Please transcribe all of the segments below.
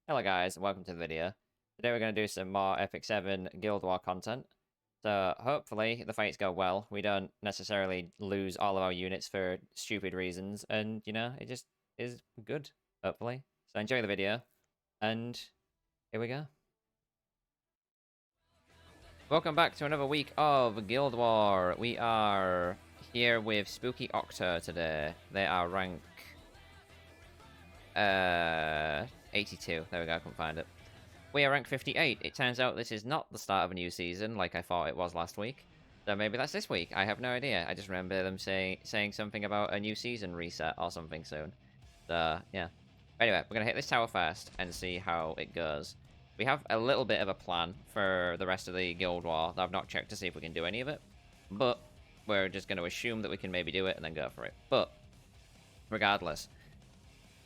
Hello guys, and welcome to the video. Today we're going to do some more Epic 7 Guild War content. So hopefully the fights go well, we don't necessarily lose all of our units for stupid reasons, and you know, it just is good, hopefully. So enjoy the video, and here we go. Welcome back to another week of Guild War. We are here with Spooky Octa today. They are rank 82. There we go, I couldn't find it. We are rank 58. It turns out this is not the start of a new season like I thought it was last week. So maybe that's this week. I have no idea. I just remember them saying something about a new season reset or something soon. So, yeah. Anyway, we're going to hit this tower first and see how it goes. We have a little bit of a plan for the rest of the Guild War that I've not checked to see if we can do any of it. But we're just going to assume that we can maybe do it and then go for it. But regardless,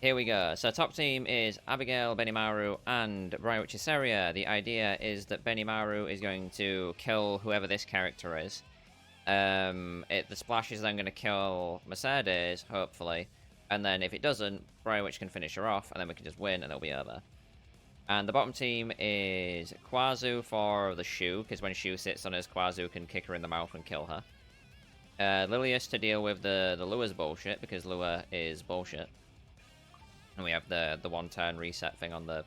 here we go. So top team is Abigail, Benimaru, and Brian Wichesaria. The idea is that Benimaru is going to kill whoever this character is. The splash is then going to kill Mercedes, hopefully. And then if it doesn't, Brian Witch can finish her off, and then we can just win, and it'll be over. And the bottom team is Quazu for the Shu, because when Shu sits on us, Quazu can kick her in the mouth and kill her. Lilius to deal with the Lua's bullshit, because Lua is bullshit. And we have the one-turn reset thing on the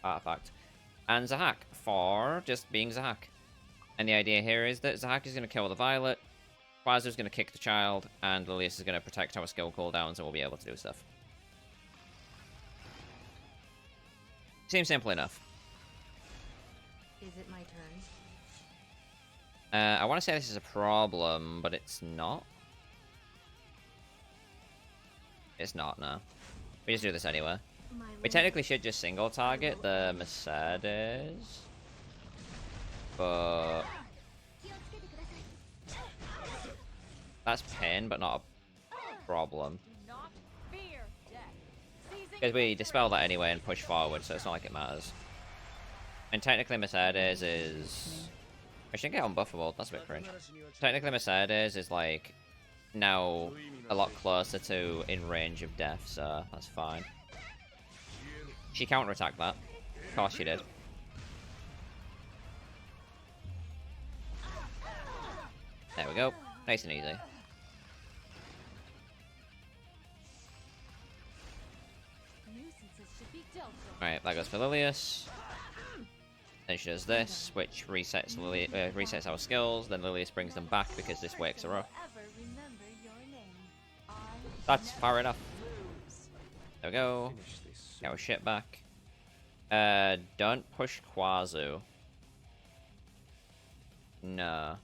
artifact. And Zahak for just being Zahak. And the idea here is that Zahak is going to kill the Violet, Quazu's going to kick the child, and Lilius is going to protect our skill cooldowns and we'll be able to do stuff. Seems simple enough. Is it my turn? I want to say this is a problem, but it's not. It's not, no. We just do this anyway. We technically should just single target the Mercedes. But that's pain, but not a problem. Because we dispel that anyway and push forward, so it's not like it matters. And technically Mercedes is... I shouldn't get unbuffable, that's a bit cringe. Technically Mercedes is like... now a lot closer to in range of death, so that's fine. She counterattacked that. Of course she did. There we go. Nice and easy. Alright, that goes for Lilius. Then she does this, which resets resets our skills. Then Lilius brings them back because this wakes her up. That's far enough. There we go. Get our shit back. Don't push Quazu. No.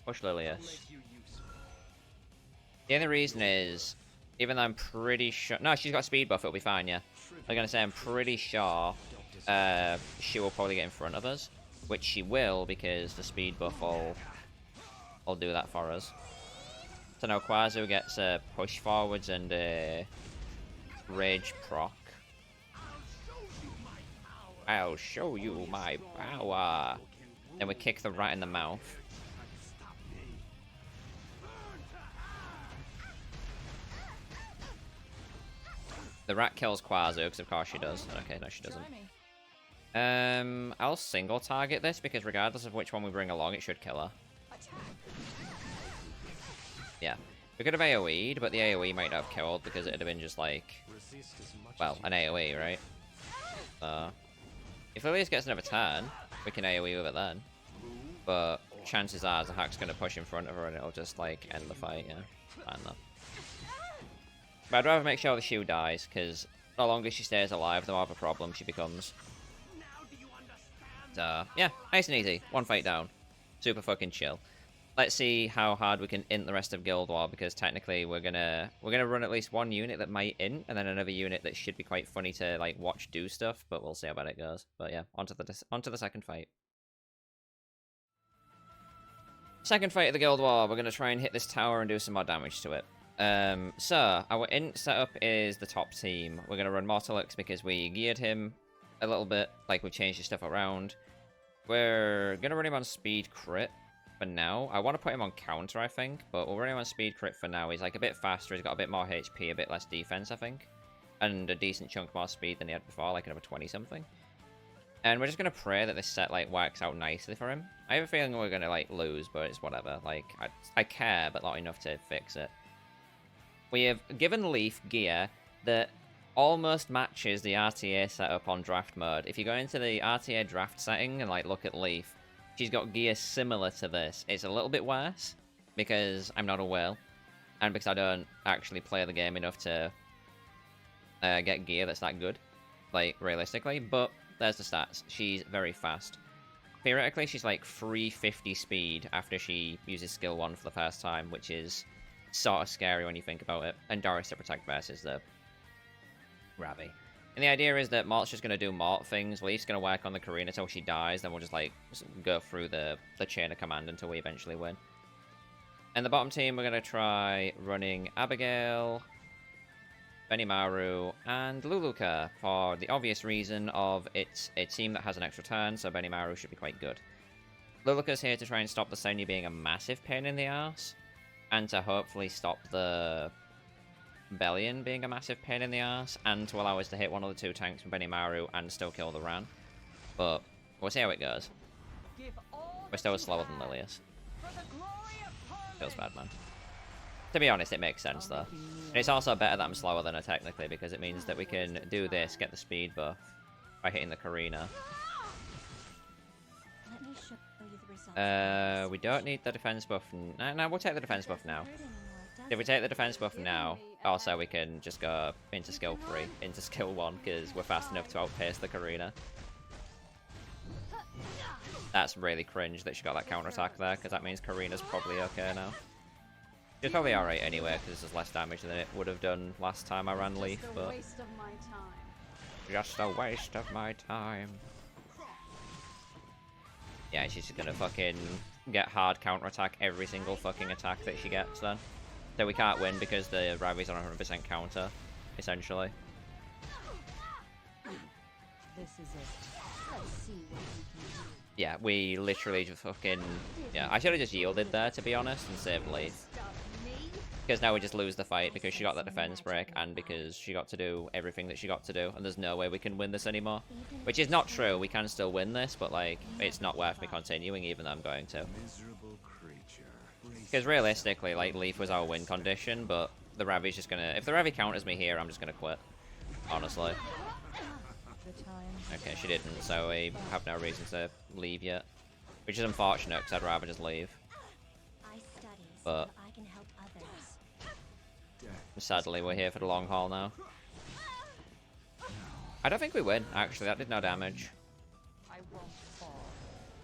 Push Lilius. The only reason is, even though I'm pretty sure... No, she's got a speed buff, it'll be fine, yeah. I'm gonna say I'm pretty sure she will probably get in front of us. Which she will, because the speed buff will do that for us. So now Quazu gets a push forwards and a rage proc. I'll show you my power. Then we kick the rat in the mouth. The rat kills Quazu, because of course she does. Okay, no she doesn't. I'll single target this, because regardless of which one we bring along, it should kill her. Yeah. We could have AoE'd, but the AoE might not have killed because it'd have been just like... well, an AoE, right? If Lilius gets another turn, we can AoE with it then. But chances are Zahak's going to push in front of her and it'll just like end the fight, yeah. Fine though. But I'd rather make sure the Shu dies, because the longer she stays alive, the more of a problem she becomes. So, yeah, nice and easy. One fight down. Super fucking chill. Let's see how hard we can int the rest of Guild War, because technically we're gonna run at least one unit that might int, and then another unit that should be quite funny to like watch do stuff, but we'll see how bad it goes. But yeah, onto the second fight. Second fight of the Guild War, we're gonna try and hit this tower and do some more damage to it. So our int setup is the top team. We're gonna run Mortalix because we geared him a little bit, like we changed his stuff around. We're gonna run him on speed crit for now. I want to put him on counter, I think, but we'll run him on speed crit for now. He's like a bit faster, he's got a bit more HP, a bit less defense, I think. and a decent chunk more speed than he had before, like another 20 something. And we're just gonna pray that this set like works out nicely for him. I have a feeling we're gonna like lose, but it's whatever. Like I care, but not enough to fix it. We have given Leaf gear that almost matches the RTA setup on draft mode. If you go into the RTA draft setting and like look at Leaf, she's got gear similar to this. It's a little bit worse because I'm not a whale, and because I don't actually play the game enough to get gear that's that good, like realistically. But there's the stats. She's very fast. Theoretically, she's like 350 speed after she uses skill 1 for the first time, which is sort of scary when you think about it. And Doris to protect versus the Ravi. And the idea is that Mort's just going to do Mort things. Leaf's going to work on the Karina until she dies. Then we'll just like go through the chain of command until we eventually win. And the bottom team, we're going to try running Abigail, Benimaru, and Luluka for the obvious reason of it's a team that has an extra turn, so Benimaru should be quite good. Luluka's here to try and stop the Senya being a massive pain in the ass, and to hopefully stop the Bellion being a massive pain in the ass, and to allow us to hit one of the 2 tanks with Benimaru and still kill the Ran. But we'll see how it goes. We're still slower than Lilius. Feels bad, man. To be honest, it makes sense, though. And it's also better that I'm slower than her, technically, because it means that we can do this, get the speed buff, by hitting the Karina. Let me show you the results. We don't need the defense buff. No, we'll take the defense buff now. If we take the defense buff now, also we can just go into skill 3, into skill 1, because we're fast enough to outpace the Karina. That's really cringe that she got that counterattack there, because that means Karina's probably okay now. She's probably alright anyway, because there's less damage than it would have done last time I ran Leaf, but... Just a waste of my time. Yeah, she's just gonna fucking get hard counterattack every single fucking attack that she gets then. So we can't win because the Ravi's on 100% counter, essentially. This is it. Let's see what we can do. Yeah, we literally just fucking... Yeah, I should have just yielded there, to be honest, and saved Leaf. Because now we just lose the fight because she got that defense break and because she got to do everything that she got to do, and there's no way we can win this anymore. Which is not true, we can still win this, but like, it's not worth me continuing even though I'm going to. Because realistically, like, Leaf was our win condition, but the Ravi's just gonna... If the Ravi counters me here, I'm just gonna quit. Honestly. Okay, she didn't, so we have no reason to leave yet. Which is unfortunate, because I'd rather just leave. But... sadly, we're here for the long haul now. I don't think we win, actually. That did no damage.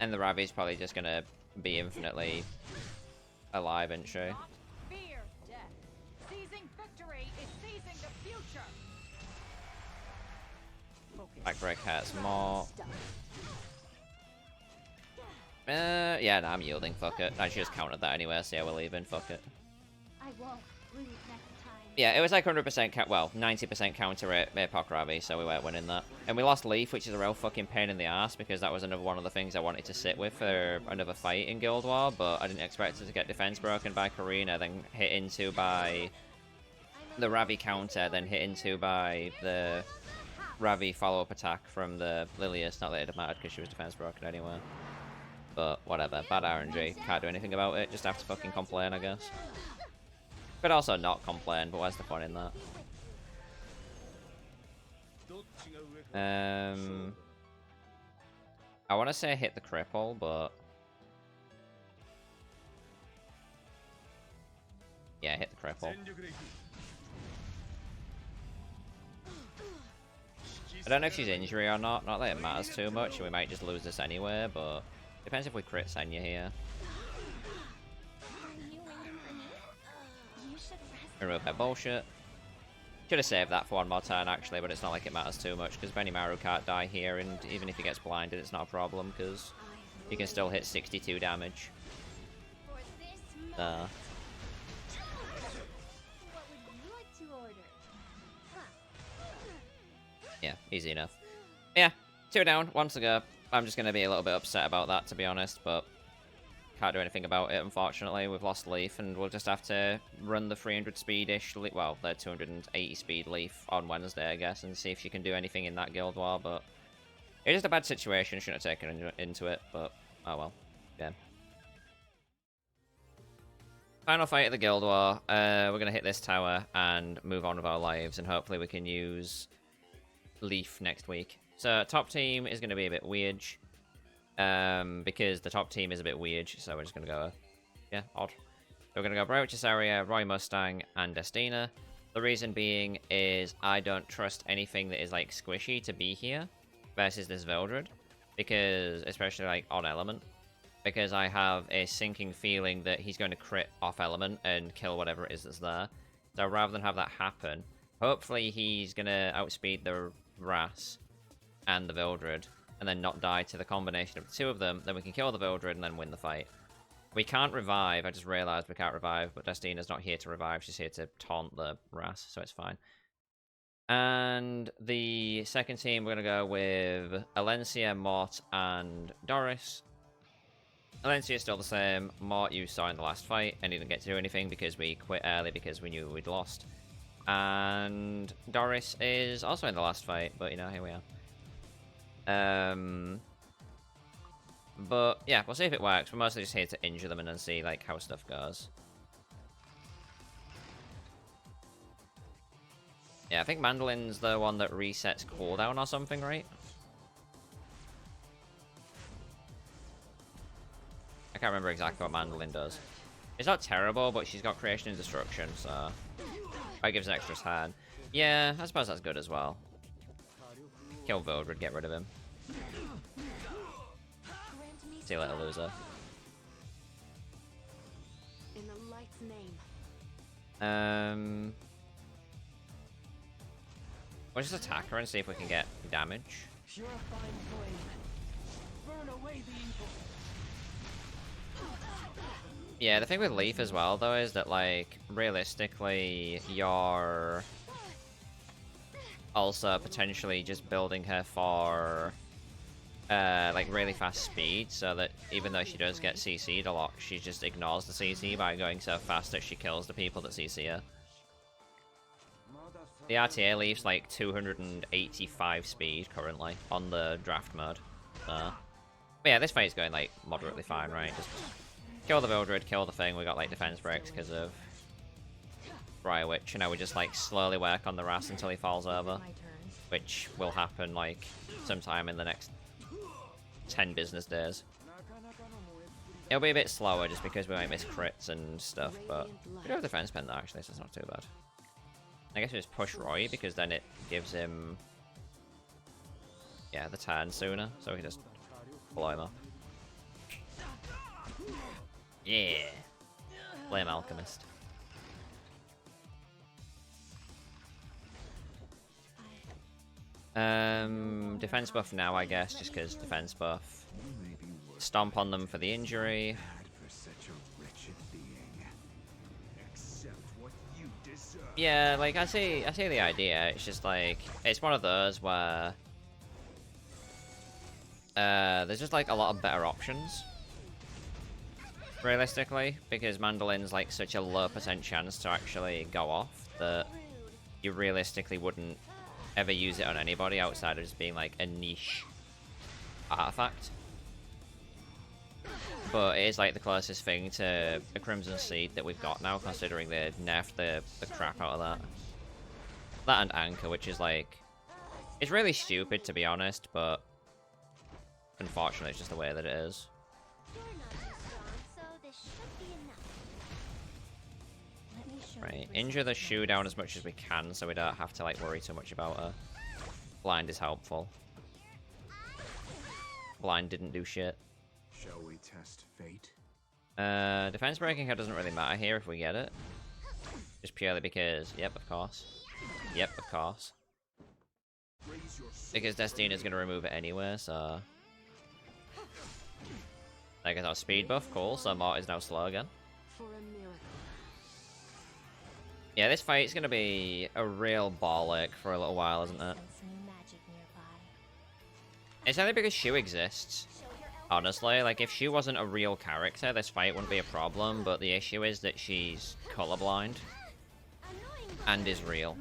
And the Ravi's probably just gonna be infinitely alive, isn't she? Backbreak hurts more. Yeah, no, I'm yielding, fuck it. I just countered that anyway, so yeah, we're leaving, fuck it. Yeah, it was like 100% well, 90% counter at Epoch Ravi, so we weren't winning that. And we lost Leaf, which is a real fucking pain in the ass, because that was another one of the things I wanted to sit with for another fight in Guild War, but I didn't expect it to get defense broken by Karina, then hit into by the Ravi counter, then hit into by the Ravi follow-up attack from the Lilius. Not that it mattered, because she was defense broken anyway. But whatever, bad RNG. Can't do anything about it, just have to fucking complain, I guess. Could also not complain, but where's the fun in that? I want to say hit the cripple, but... yeah, hit the cripple. I don't know if she's injury or not. Not that it matters too much, and we might just lose this anyway, but... depends if we crit Senya here. Remove that bullshit. Should have saved that for one more turn, actually, but it's not like it matters too much, because Benimaru can't die here, and even if he gets blinded, it's not a problem, because he can still hit 62 damage. Yeah, easy enough. Yeah, 2 down, 1 to go. I'm just going to be a little bit upset about that, to be honest, but can't do anything about it, unfortunately. We've lost Leaf, and we'll just have to run the 300 speed-ish, well, the 280 speed Leaf on Wednesday, I guess, and see if she can do anything in that Guild War, but it is a bad situation. Shouldn't have taken into it, but oh well. Yeah. Final fight of the Guild War. We're going to hit this tower and move on with our lives, and hopefully we can use Leaf next week. So top team is going to be a bit weird, because the top team is a bit weird, so we're just going to go, yeah, odd. We're going to go Bravo Cesaria, Roy Mustang, and Destina. The reason being is I don't trust anything that is like squishy to be here versus this Vildred, because especially like on element, because I have a sinking feeling that he's going to crit off element and kill whatever it is that's there. So rather than have that happen, hopefully he's going to outspeed the Ras and the Vildred and then not die to the combination of the two of them. Then we can kill the Vildred and then win the fight. We can't revive. I just realized we can't revive, but Destina's not here to revive. She's here to taunt the Ras, so it's fine. And the second team, we're going to go with Alencia, Mort, and Doris. Alencia's still the same. Mort you saw in the last fight, and he didn't get to do anything because we quit early because we knew we'd lost. And Doris is also in the last fight, but you know, here we are. But yeah, we'll see if it works. We're mostly just here to injure them and then see like how stuff goes. Yeah, I think Mandolin's the one that resets cooldown or something, right? I can't remember exactly what Mandolin does. It's not terrible, but she's got Creation and Destruction, so that gives an extra turn. Yeah, I suppose that's good as well. Kill Vildred, get rid of him. See you later, loser. In the light's name. We'll just attack her and see if we can get damage. Purifying flame. Burn away the evil. Yeah, the thing with Leaf as well, though, is that, like, realistically, you're also potentially just building her for, like, really fast speed, so that even though she does get CC'd a lot, she just ignores the CC by going so fast that she kills the people that CC her. The RTA Leaf's, like, 285 speed currently on the draft mode. So. But yeah, this fight's going, like, moderately fine, right? Just kill the Vildred, kill the thing. We got like defense breaks because of Briar Witch, and now we just like slowly work on the Ras until he falls over, which will happen like sometime in the next 10 business days. It'll be a bit slower just because we might miss crits and stuff, but we do have defense pen though, actually, so it's not too bad. I guess we just push Roy because then it gives him, yeah, the turn sooner, so we can just blow him up. Yeah! Flame Alchemist. Defense buff now, I guess, just because defense buff. Stomp on them for the injury. Yeah, like, I see the idea. It's just like, it's one of those where there's just like a lot of better options. Realistically, because Mandolin's like such a low % chance to actually go off that you realistically wouldn't ever use it on anybody outside of just being like a niche artifact. But it is like the closest thing to a Crimson Seed that we've got now, considering they nerfed the crap out of that. That and Anchor, which is like, it's really stupid to be honest, but unfortunately it's just the way that it is. Right, injure the shoe down as much as we can so we don't have to like worry too much about her. Blind is helpful. Blind didn't do shit. Shall we test fate? Defense breaking her doesn't really matter here if we get it. Just purely because, yep, of course. Yep, of course. Because Destina's gonna remove it anyway, so... I guess our speed buff, cool, so Mort is now slow again. Yeah, this fight's gonna be a real bollock for a little while, isn't it? It's only because Shu exists. Honestly, like, if she wasn't a real character, this fight wouldn't be a problem, but the issue is that she's colorblind and is real.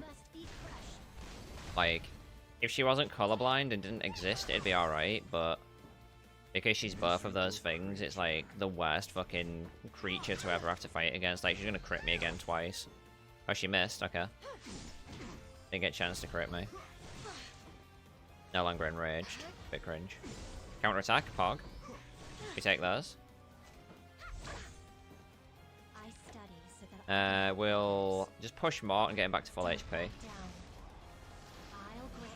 Like, if she wasn't colorblind and didn't exist, it'd be alright, but because she's both of those things, it's like the worst fucking creature to ever have to fight against. Like, she's gonna crit me again twice. Oh, she missed, okay. Didn't get a chance to crit me. No longer enraged. Bit cringe. Counterattack, Pog. We take those. We'll just push Mort and get him back to full HP.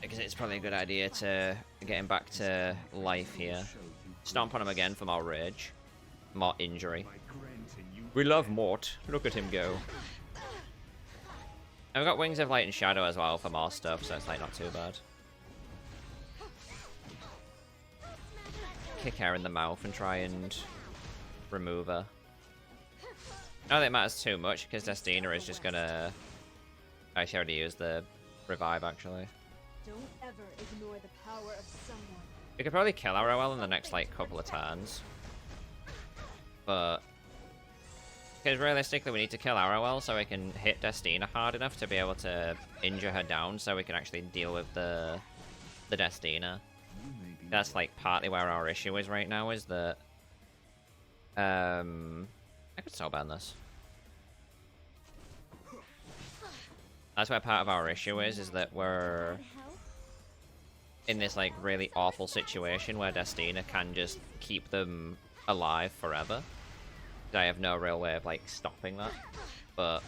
Because it's probably a good idea to get him back to life here. Stomp on him again for more rage. More injury. We love Mort. Look at him go. And we've got Wings of Light and Shadow as well for more stuff, so it's like not too bad. Kick her in the mouth and try and remove her. I don't think it matters too much because Destina is just gonna... I should already use the revive actually. Don't ever ignore the power of someone. We could probably kill Arrowell in the next like couple of turns. But because realistically we need to kill Arrowell so we can hit Destina hard enough to be able to injure her down so we can actually deal with the Destina. That's like partly where our issue is right now, is that I could still ban this. That's where part of our issue is that we're in this like really awful situation where Destina can just keep them alive forever. I have no real way of like stopping that. But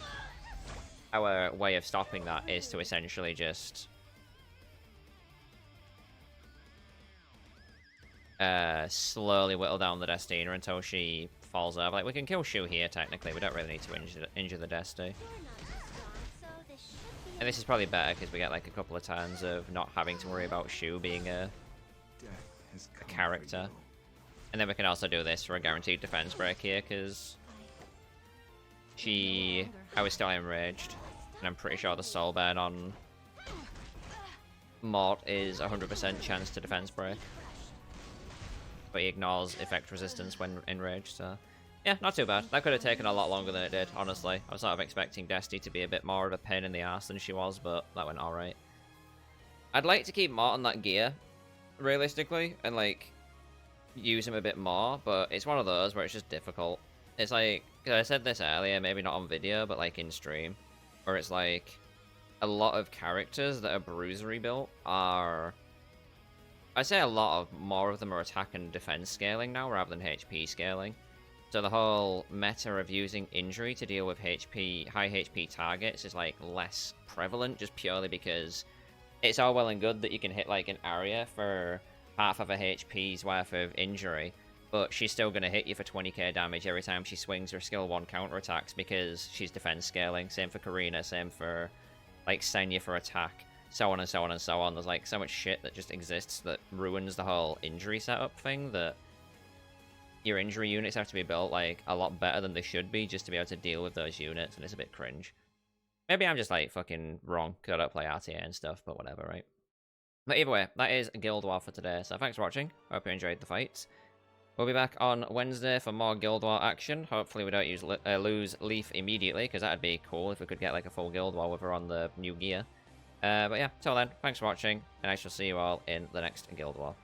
our way of stopping that is to essentially just slowly whittle down the Destina until she falls over. Like, we can kill Shu here, technically. We don't really need to injure the Desti. And this is probably better, because we get, like, a couple of turns of not having to worry about Shu being a character. And then we can also do this for a guaranteed defense break here, because I was still enraged. And I'm pretty sure the soul burn on Mort is 100% chance to defense break. But he ignores effect resistance when enraged, so... Yeah, not too bad. That could have taken a lot longer than it did, honestly. I was sort of expecting Desti to be a bit more of a pain in the ass than she was, but that went alright. I'd like to keep Mort on that gear, realistically, and, like, use him a bit more, but it's one of those where it's just difficult. It's like, cause I said this earlier, maybe not on video, but, like, in stream, where it's like, a lot of characters that are bruisery built are... I'd say more of them are attack and defense scaling now, rather than HP scaling. So the whole meta of using injury to deal with high HP targets is like less prevalent, just purely because it's all well and good that you can hit like an area for half of a HP's worth of injury, but she's still going to hit you for 20k damage every time she swings her skill 1 counterattacks because she's defense scaling. Same for Karina, same for like Senya for attack, so on and so on and so on. There's like so much shit that just exists that ruins the whole injury setup thing, that your injury units have to be built like a lot better than they should be just to be able to deal with those units, and it's a bit cringe. Maybe I'm just like fucking wrong because I don't play RTA and stuff, but whatever, right? But either way, that is Guild War for today, so thanks for watching. Hope you enjoyed the fights. We'll be back on Wednesday for more Guild War action. Hopefully we don't lose Leaf immediately, because that'd be cool if we could get like a full Guild War with her on the new gear. But yeah, till then, thanks for watching, and I shall see you all in the next Guild War.